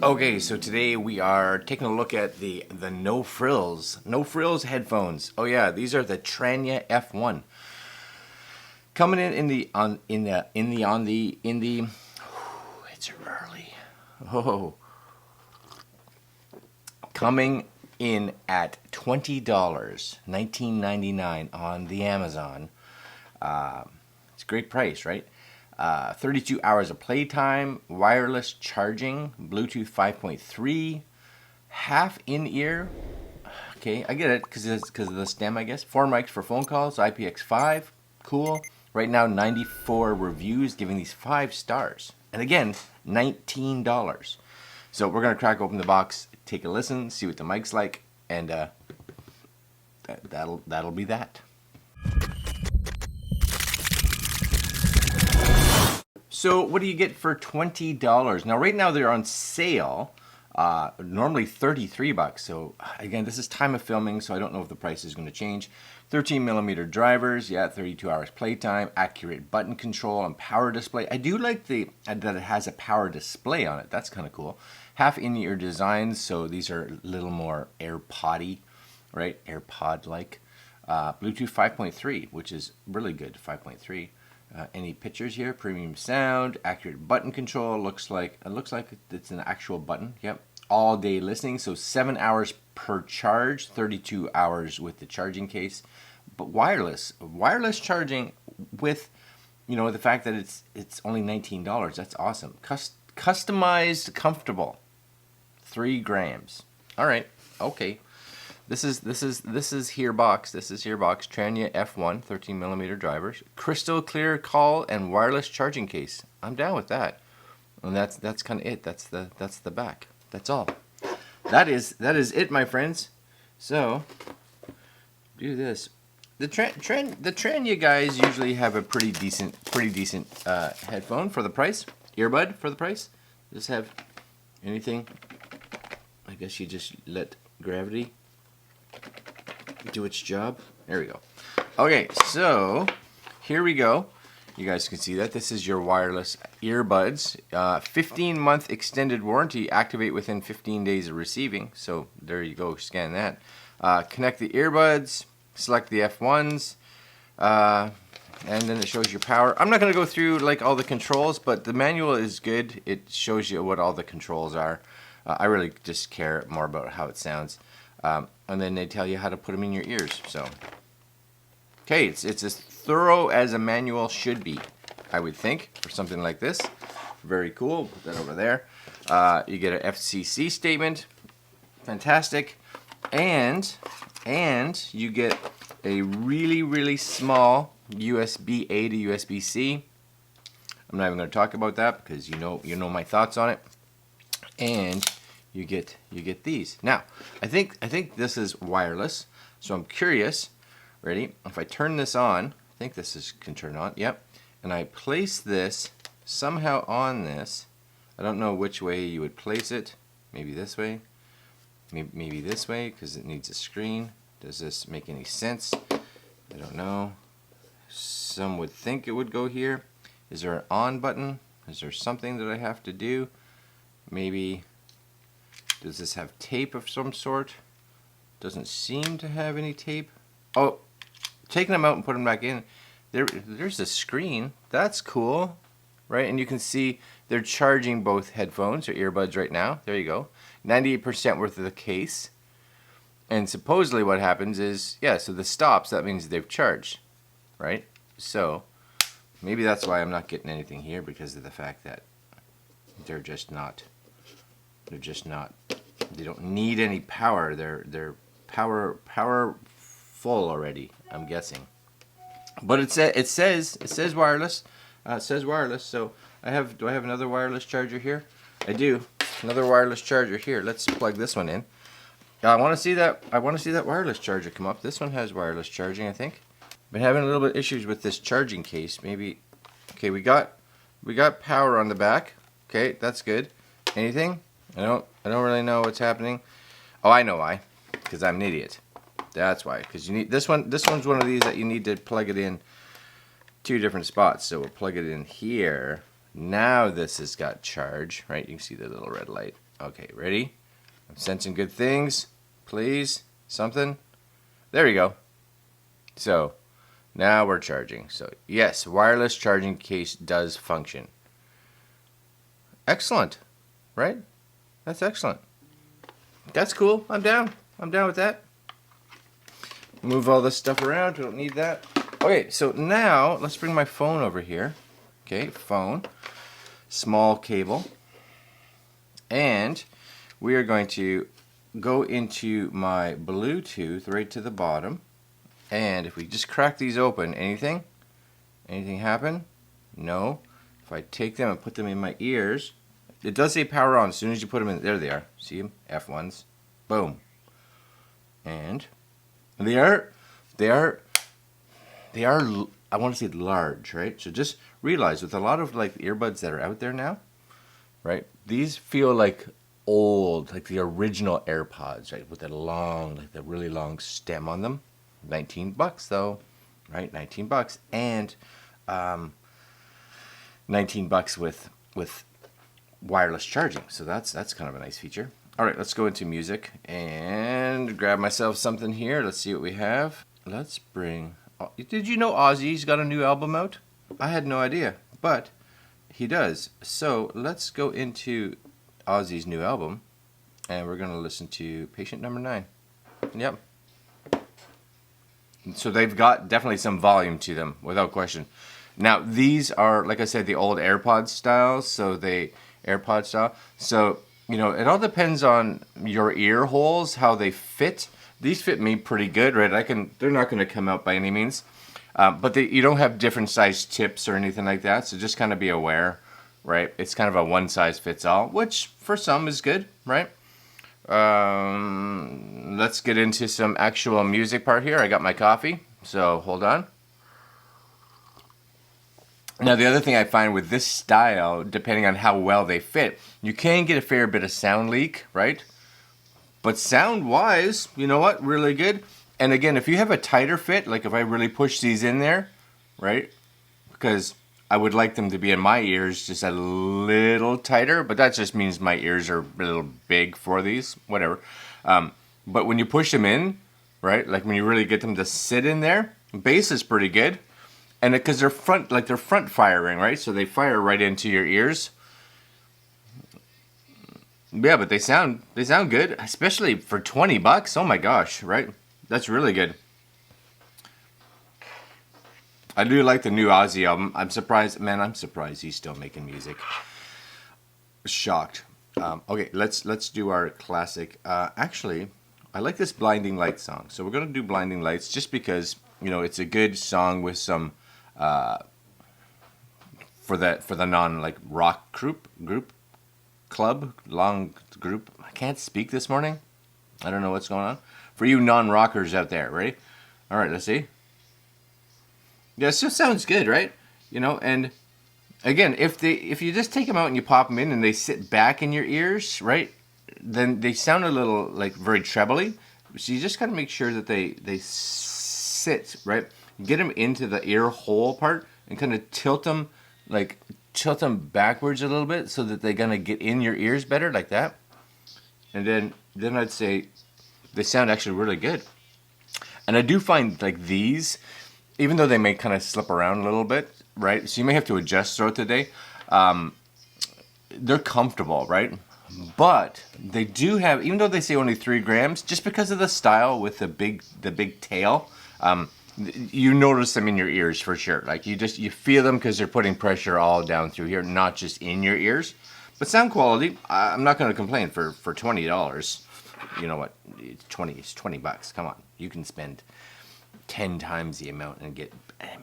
Okay, so today we are taking a look at the no frills headphones. Oh yeah, these are the Tranya F1. Coming it's early. Oh. Coming in at $20, $19.99 on the Amazon. It's a great price, right? 32 hours of playtime, wireless charging, Bluetooth 5.3, half in-ear. Okay, I get it because of the stem, I guess. 4 mics for phone calls, IPX5, cool. Right now, 94 reviews, giving these 5 stars. And again, $19. So we're gonna crack open the box, take a listen, see what the mic's like, and that'll be that. So what do you get for $20? Now right now they're on sale, normally $33. So again, this is time of filming, so I don't know if the price is going to change. 13mm drivers, yeah, 32 hours playtime, accurate button control and power display. I do like that it has a power display on it. That's kind of cool. Half in-ear designs, so these are a little more AirPod-y, right? AirPod-like. Bluetooth 5.3, which is really good, 5.3. Any pictures here? Premium sound, accurate button control. It looks like it's an actual button. Yep. All day listening, so 7 hours per charge, 32 hours with the charging case. But wireless charging with, the fact that it's only $19. That's awesome. Customized, comfortable. 3 grams. All right. Okay. This is Herebox. This is Herebox Tranya F1 13mm drivers, crystal clear call and wireless charging case. I'm down with that, and that's kind of it. That's the back. That's all. That is it, my friends. So do this. The Tranya guys usually have a pretty decent headphone for the price. Earbud for the price. Just have anything. I guess you just let gravity do its job. There we go. Okay, so here we go. You guys can see that this is your wireless earbuds. 15-month extended warranty. Activate within 15 days of receiving. So there you go. Scan that. Connect the earbuds. Select the F1s. And then it shows your power. I'm not going to go through like all the controls, but the manual is good. It shows you what all the controls are. I really just care more about how it sounds. And then they tell you how to put them in your ears. So, okay, it's as thorough as a manual should be, I would think, for something like this. Very cool. Put that over there. You get an FCC statement. Fantastic. And you get a really small USB-A to USB-C. I'm not even going to talk about that because you know my thoughts on it. And you get these. Now, I think this is wireless, so I'm curious. Ready? If I turn this on, I think this can turn on. Yep. And I place this somehow on this. I don't know which way you would place it. Maybe this way. Maybe this way because it needs a screen. Does this make any sense? I don't know. Some would think it would go here. Is there an on button? Is there something that I have to do? Maybe. Does this have tape of some sort? Doesn't seem to have any tape. Oh, taking them out and putting them back in. There's a screen. That's cool, right? And you can see they're charging both headphones or earbuds right now. There you go. 98% worth of the case. And supposedly what happens is, yeah, so this stops. That means they've charged, right? So maybe that's why I'm not getting anything here, because of the fact that they're just not. They don't need any power. They're powerful already, I'm guessing. But it says wireless. It says wireless. So do I have another wireless charger here? I do. Another wireless charger here. Let's plug this one in. I want to see that wireless charger come up. This one has wireless charging, I think. Been having a little bit of issues with this charging case. Maybe. Okay, we got power on the back. Okay, that's good. Anything? I don't really know what's happening. Oh, I know why. Because I'm an idiot. That's why. Because you need this one. This one's one of these that you need to plug it in 2 different spots. So we'll plug it in here. Now this has got charge, right? You can see the little red light. Okay, ready? I'm sensing good things. Please, something. There you go. So now we're charging. So yes, wireless charging case does function. Excellent, right? That's excellent. That's cool. I'm down. I'm down with that. Move all this stuff around. Don't need that. Okay, so now let's bring my phone over here. Okay, phone. Small cable. And we are going to go into my Bluetooth right to the bottom. And if we just crack these open, anything happen? No. If I take them and put them in my ears, it does say power on as soon as you put them in. There they are. See them? F1s. Boom. And they are, I want to say large, right? So just realize with a lot of like earbuds that are out there now, right? These feel like old, like the original AirPods, right? With the long, like the really long stem on them. $19 though, right? $19 and $19 with wireless charging. So that's kind of a nice feature. All right, let's go into music and grab myself something here. Let's see what we have. Let's bring. Did you know Ozzy's got a new album out? I had no idea, but he does. So let's go into Ozzy's new album, and we're gonna listen to Patient Number 9. Yep. So they've got definitely some volume to them, without question. Now these are, like I said, the old AirPod style. So you know, it all depends on your ear holes, how they fit. These fit me pretty good, right? They're not going to come out by any means, but you don't have different size tips or anything like that. So just kind of be aware, right? It's kind of a one size fits all, which for some is good, right? Let's get into some actual music part here. I got my coffee, so hold on. Now, the other thing I find with this style, depending on how well they fit, you can get a fair bit of sound leak, right? But sound-wise, you know what? Really good. And again, if you have a tighter fit, like if I really push these in there, right? Because I would like them to be in my ears just a little tighter, but that just means my ears are a little big for these, whatever. But when you push them in, right? Like when you really get them to sit in there, bass is pretty good. And because they're front firing, right? So they fire right into your ears. Yeah, but they sound good, especially for $20. Oh my gosh, right? That's really good. I do like the new Ozzy album. I'm surprised he's still making music. Shocked. Okay, let's do our classic. Actually, I like this Blinding Lights song. So we're gonna do Blinding Lights just because, you know, it's a good song with some for the non like rock group club long group. I can't speak this morning. I don't know what's going on. For you non-rockers out there, ready? All right, let's see. Yeah, it just sounds good, right? You know, and again, if you just take them out and you pop them in and they sit back in your ears, right? Then they sound a little like very trebly. So you just gotta make sure that they sit right. Get them into the ear hole part and kind of tilt them backwards a little bit so that they're gonna get in your ears better, like that. And then I'd say they sound actually really good. And I do find like these, even though they may kind of slip around a little bit, right? So you may have to adjust throughout the day. They're comfortable, right? But they do have, even though they say only 3 grams, just because of the style with the big tail, you notice them in your ears for sure. Like you feel them because they're putting pressure all down through here, not just in your ears. But sound quality, I'm not going to complain for $20. You know what? It's $20. Come on, you can spend 10 times the amount and get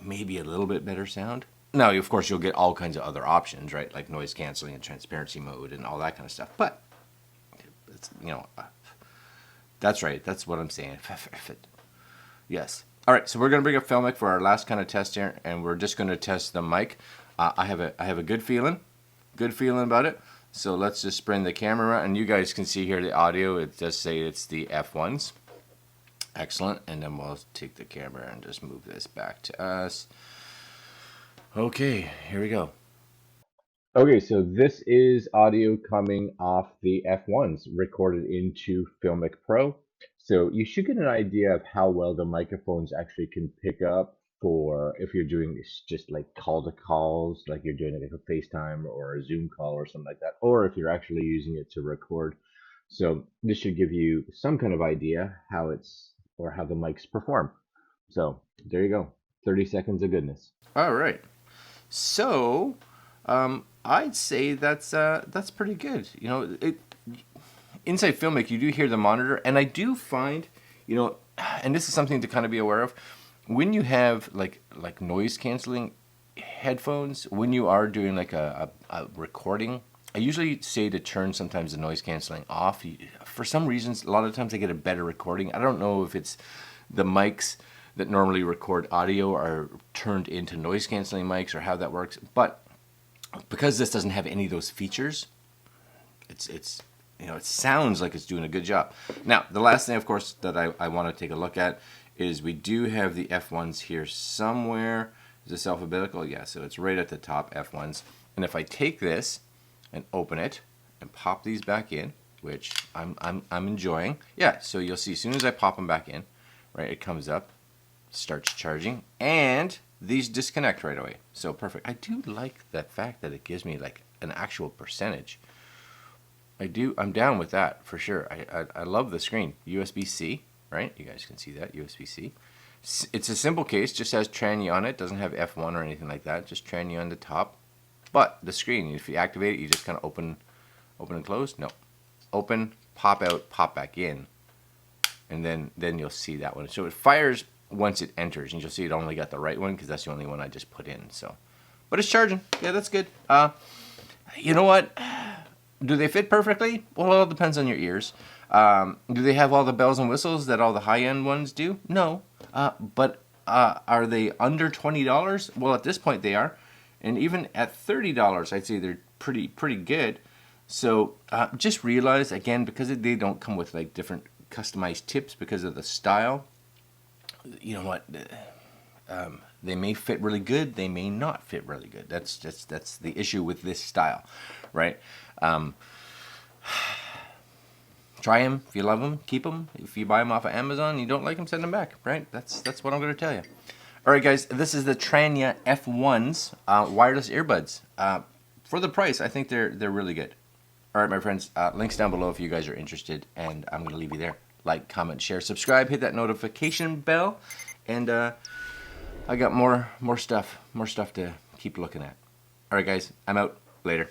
maybe a little bit better sound. Now, of course, you'll get all kinds of other options, right? Like noise canceling and transparency mode and all that kind of stuff. But it's, you know, that's right. That's what I'm saying. Yes. All right. So we're going to bring up Filmic for our last kind of test here, and we're just going to test the mic. I have a good feeling about it. So let's just bring the camera, and you guys can see here the audio. It does say it's the F1s. Excellent. And then we'll take the camera and just move this back to us. Okay, here we go. Okay, so this is audio coming off the F1s recorded into Filmic Pro. So you should get an idea of how well the microphones actually can pick up for if you're doing just like call to calls, like you're doing like a FaceTime or a Zoom call or something like that, or if you're actually using it to record. So this should give you some kind of idea how it's or how the mics perform. So there you go. 30 seconds of goodness. All right. So, I'd say that's pretty good. You know, inside Filmic, you do hear the monitor, and I do find, you know, and this is something to kind of be aware of, when you have like noise canceling headphones, when you are doing like a recording, I usually say to turn sometimes the noise canceling off. For some reasons, a lot of times I get a better recording. I don't know if it's the mics that normally record audio are turned into noise canceling mics or how that works, but because this doesn't have any of those features, it's you know, it sounds like it's doing a good job. Now, the last thing, of course, that I want to take a look at is we do have the F1s here somewhere. Is this alphabetical? Yeah, so it's right at the top, F1s. And if I take this and open it and pop these back in, which I'm enjoying. Yeah, so you'll see as soon as I pop them back in, right, it comes up, starts charging, and these disconnect right away. So perfect. I do like the fact that it gives me like an actual percentage. I do. I'm down with that for sure. I love the screen. USB-C, right? You guys can see that USB-C. It's a simple case. Just has Tranya on it. Doesn't have F1 or anything like that. Just Tranya on the top. But the screen, if you activate it, you just kind of open and close. No, open, pop out, pop back in, and then you'll see that one. So it fires once it enters, and you'll see it only got the right one because that's the only one I just put in. So, but it's charging. Yeah, that's good. You know what? Do they fit perfectly? Well, it all depends on your ears. Do they have all the bells and whistles that all the high-end ones do? No. But are they under $20? Well, at this point they are. And even at $30, I'd say they're pretty good. So just realize, again, because they don't come with like different customized tips because of the style, you know what? They may fit really good. They may not fit really good. That's the issue with this style, right? Um, Try them. If you love them, keep them. If you buy them off of Amazon, you don't like them, send them back. Right? That's what I'm going to tell you. All right, guys. This is the Tranya F1s wireless earbuds. For the price, I think they're really good. All right, my friends. Links down below if you guys are interested, and I'm going to leave you there. Like, comment, share, subscribe, hit that notification bell, and I got more stuff to keep looking at. All right, guys. I'm out. Later.